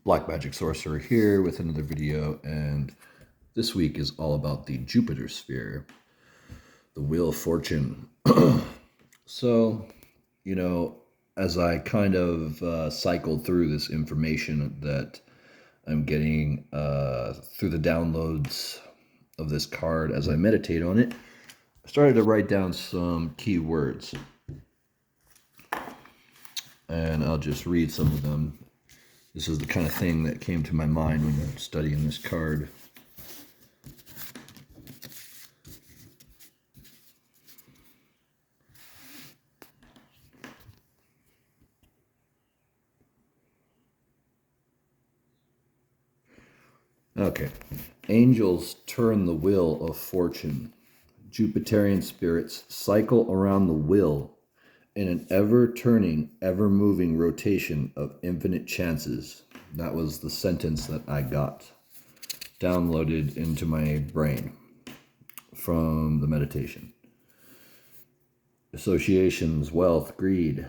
Black Magic Sorcerer here with another video, and this week is all about the Jupiter sphere, the Wheel of Fortune. So, as I kind of cycled through this information that I'm getting through the downloads of this card as I meditate on it, I started to write down some key words, and I'll just read some of them. This is the kind of thing that came to my mind when I'm studying this card. Okay. Angels turn the wheel of fortune. Jupiterian spirits cycle around the wheel in an ever-turning, ever-moving rotation of infinite chances. That was the sentence that I got downloaded into my brain from the meditation. Associations, wealth, greed.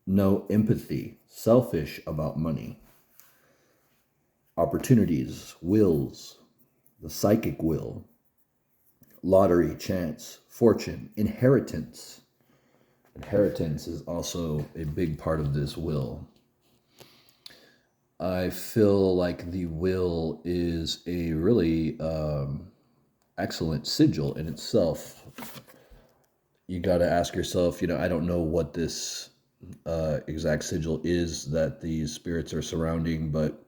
No empathy, selfish about money. Opportunities, wills, the psychic will. Lottery, chance, fortune, inheritance. Inheritance is also a big part of this will. I feel like the will is a really excellent sigil in itself. You got to ask yourself, I don't know what this exact sigil is that these spirits are surrounding, but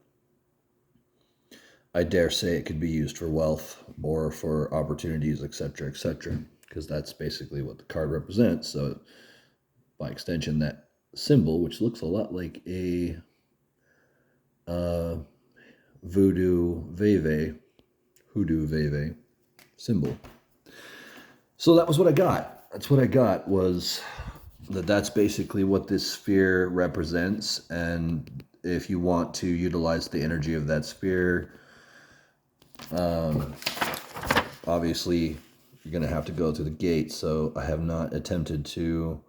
I dare say it could be used for wealth or for opportunities, etc., etc., because that's basically what the card represents. So by extension, that symbol, which looks a lot like a hoodoo veve symbol. So that was what I got. That's what I got, was that's basically what this sphere represents. And if you want to utilize the energy of that sphere, obviously you're going to have to go through the gate. So I have not attempted to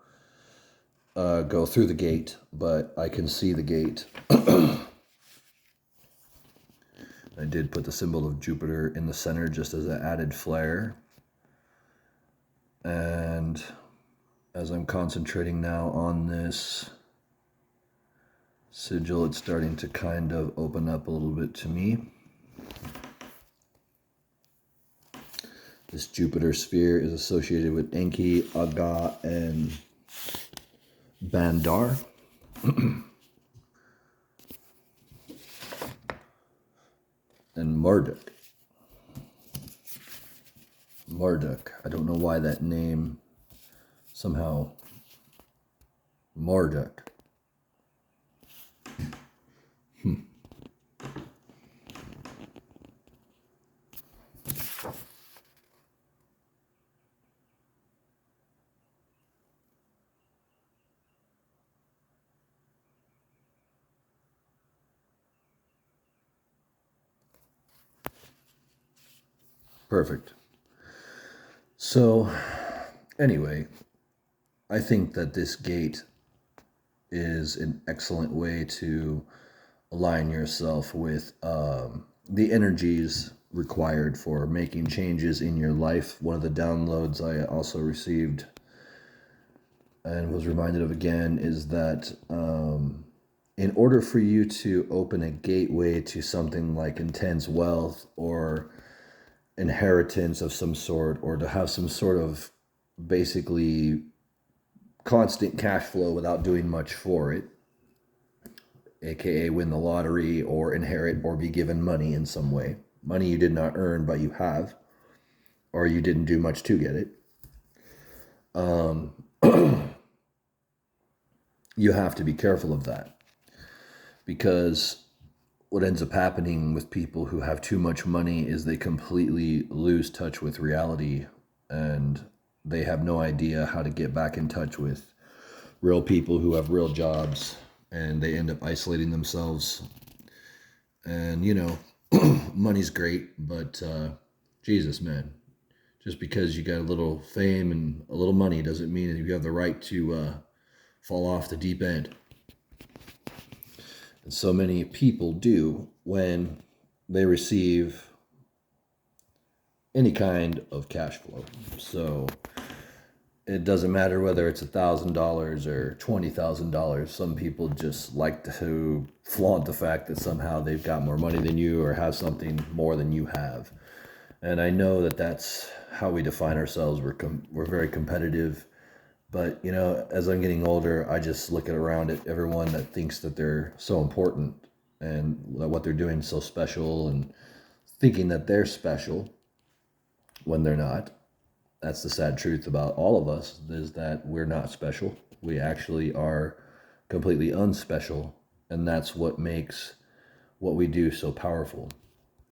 go through the gate, but I can see the gate. I did put the symbol of Jupiter in the center just as an added flair. And as I'm concentrating now on this sigil, it's starting to kind of open up a little bit to me. This Jupiter sphere is associated with Enki, Aga, and Bandar. And Marduk. Marduk. I don't know why that name somehow. Marduk. Perfect. So, anyway, I think that this gate is an excellent way to align yourself with the energies required for making changes in your life. One of the downloads I also received and was reminded of again is that in order for you to open a gateway to something like intense wealth or inheritance of some sort, or to have some sort of basically constant cash flow without doing much for it, aka win the lottery or inherit or be given money in some way, money you did not earn but you have, or you didn't do much to get it, you have to be careful of that, because what ends up happening with people who have too much money is they completely lose touch with reality, and they have no idea how to get back in touch with real people who have real jobs, and they end up isolating themselves. And, money's great, but Jesus, man, just because you got a little fame and a little money doesn't mean that you have the right to fall off the deep end. so many people do when they receive any kind of cash flow. So it doesn't matter whether it's $1,000 or $20,000. Some people just like to flaunt the fact that somehow they've got more money than you or have something more than you have. And I know that that's how we define ourselves. We're very competitive. But, you know, as I'm getting older, I just look around at everyone that thinks that they're so important and that what they're doing is so special, and thinking that they're special when they're not. That's the sad truth about all of us, is that we're not special. We actually are completely unspecial. And that's what makes what we do so powerful.